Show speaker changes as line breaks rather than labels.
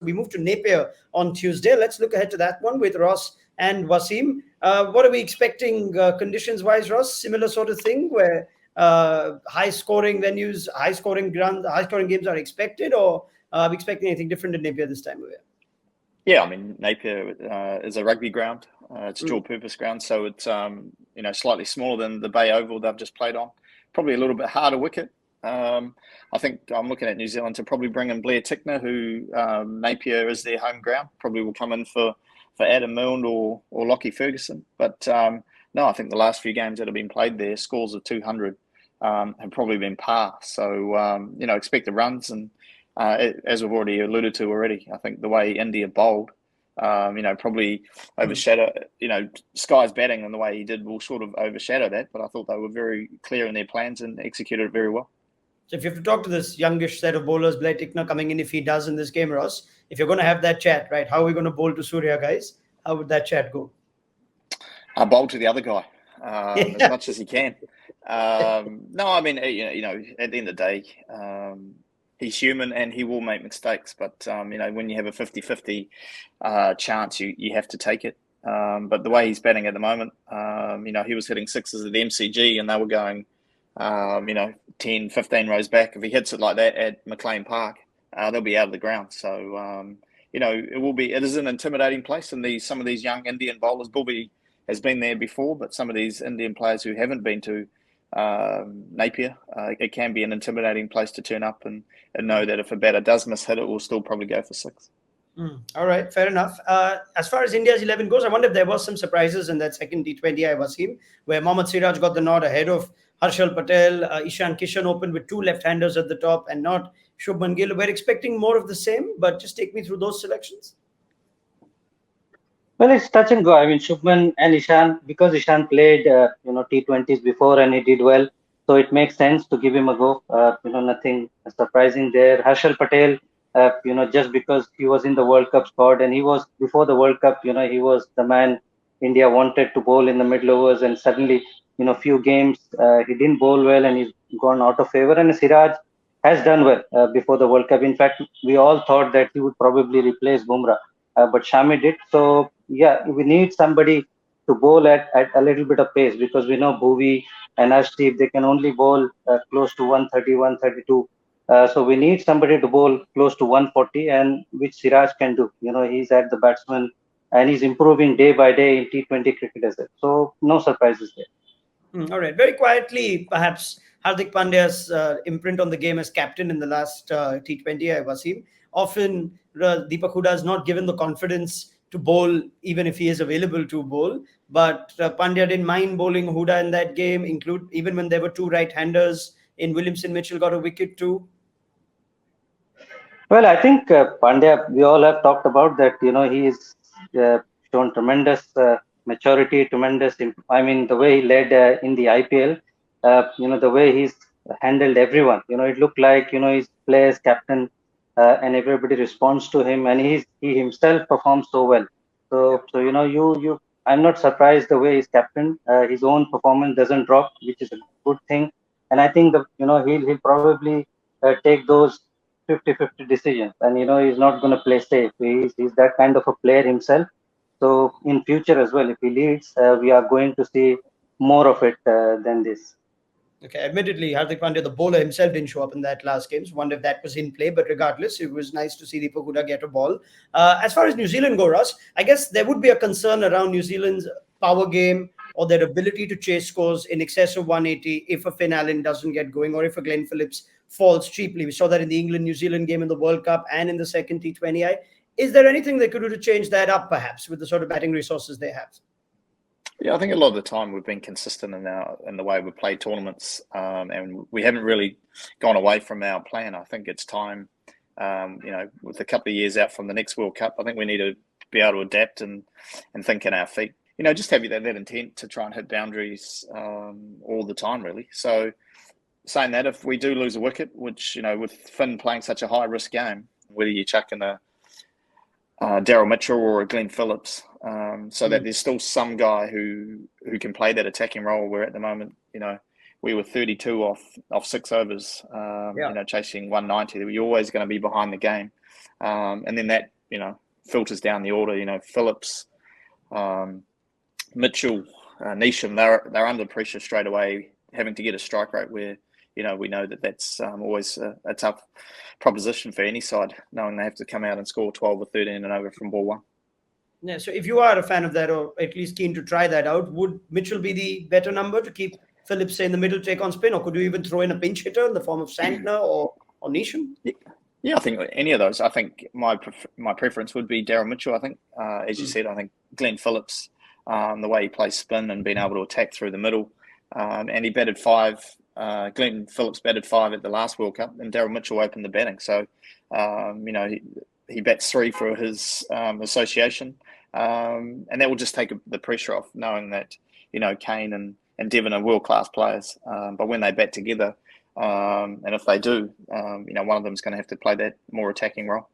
We move to Napier on Tuesday. Let's look ahead to that one with Ross and Wasim. What are we expecting conditions-wise, Ross? Similar sort of thing where high-scoring venues, high-scoring ground, high-scoring games are expected, or are we expecting anything different in Napier this time of year?
Yeah, I mean, Napier is a rugby ground. It's a dual-purpose ground, so it's slightly smaller than the Bay Oval they've just played on. Probably a little bit harder wicket. I think I'm looking at New Zealand to probably bring in Blair Tickner, who Napier is their home ground. Probably will come in for Adam Milne or Lockie Ferguson. But no, I think the last few games that have been played there, scores of 200 have probably been par. So expect the runs, and as we've already alluded to already, I think the way India bowled, probably overshadow, Sky's batting and the way he did will sort of overshadow that. But I thought they were very clear in their plans and executed it very well.
So if you have to talk to this youngish set of bowlers, Blair Tickner coming in, if he does in this game, Ross, if you're going to have that chat, right, how are we going to bowl to Surya, guys? How would that chat go?
I bowl to the other guy as much as he can. No, I mean, at the end of the day, he's human and he will make mistakes. But, when you have a 50-50 chance, you have to take it. But the way he's batting at the moment, he was hitting sixes at the MCG and they were going, 10, 15 rows back. If he hits it like that at McLean Park, they'll be out of the ground. So, it is an intimidating place. And some of these young Indian bowlers, Bobby has been there before, but some of these Indian players who haven't been to Napier, it can be an intimidating place to turn up and know that if a batter does miss hit, it will still probably go for six.
All right, fair enough. As far as India's 11 goes, I wonder if there was some surprises in that second T20 Wasim, where Mohammad Siraj got the nod ahead of Harshal Patel. Ishan Kishan opened with two left-handers at the top and not Shubman Gill. We're expecting more of the same, but just take me through those selections.
Well, it's touch and go. I mean, Shubman and Ishan, because Ishan played, T20s before and he did well, so it makes sense to give him a go. Nothing surprising there. Harshal Patel, just because he was in the World Cup squad and he was before the World Cup, he was the man India wanted to bowl in the middle overs, and suddenly, few games he didn't bowl well and he's gone out of favor. And Siraj has done well before the World Cup. In fact, we all thought that he would probably replace Bumrah. But Shami did. So, yeah, we need somebody to bowl at a little bit of pace, because we know Bhuvi and Arshdeep, they can only bowl close to 130, 132. So we need somebody to bowl close to 140, and which Siraj can do. He's at the batsman and he's improving day by day in T20 cricket as well. So no surprises there.
All right. Very quietly, perhaps Hardik Pandya's imprint on the game as captain in the last T20, Wasim. Often Deepak Hooda is not given the confidence to bowl, even if he is available to bowl. But Pandya didn't mind bowling Hooda in that game, even when there were two right-handers. In Williamson, Mitchell got a wicket too.
Well, I think Pandya, we all have talked about that. He's shown tremendous maturity, tremendous. The way he led in the IPL, the way he's handled everyone. It looked like he's players, captain. And everybody responds to him, and he himself performs so well. So I'm not surprised the way he's captain. His own performance doesn't drop, which is a good thing. And I think that he'll probably take those 50-50 decisions, and he's not going to play safe. He's that kind of a player himself. So in future as well, if he leads, we are going to see more of it than this.
Okay, admittedly, Hardik Pandya, the bowler himself, didn't show up in that last game. So wonder if that was in play. But regardless, it was nice to see Deepak Hooda get a ball. As far as New Zealand go, Ross, I guess there would be a concern around New Zealand's power game or their ability to chase scores in excess of 180 if a Finn Allen doesn't get going or if a Glenn Phillips falls cheaply. We saw that in the England-New Zealand game in the World Cup and in the second T20I. Is there anything they could do to change that up, perhaps, with the sort of batting resources they have?
Yeah, I think a lot of the time we've been consistent in the way we play tournaments, and we haven't really gone away from our plan. I think it's time, with a couple of years out from the next World Cup, I think we need to be able to adapt and think in our feet. Just have that intent to try and hit boundaries all the time, really. So saying that, if we do lose a wicket, which, with Finn playing such a high-risk game, whether you chuck in a Daryl Mitchell or a Glenn Phillips, so that there's still some guy who can play that attacking role. Where at the moment, we were 32 off 6 overs, chasing 190. You're always going to be behind the game. And then that, filters down the order. Phillips, Mitchell, Neesham, they're under pressure straight away, having to get a strike rate where, we know that's always a tough proposition for any side, knowing they have to come out and score 12 or 13 and over from ball one.
Yeah, so if you are a fan of that, or at least keen to try that out, would Mitchell be the better number to keep Phillips in the middle, take on spin, or could you even throw in a pinch hitter in the form of Santner or Neesham?
Yeah, I think any of those. I think my preference would be Daryl Mitchell. I think, as you said, I think Glenn Phillips, the way he plays spin and being able to attack through the middle, and he batted 5. Glenn Phillips batted 5 at the last World Cup, and Daryl Mitchell opened the batting. So, he bats 3 for his association, and that will just take the pressure off, knowing that Kane and Devon are world-class players. But when they bat together, and if they do, one of them is going to have to play that more attacking role.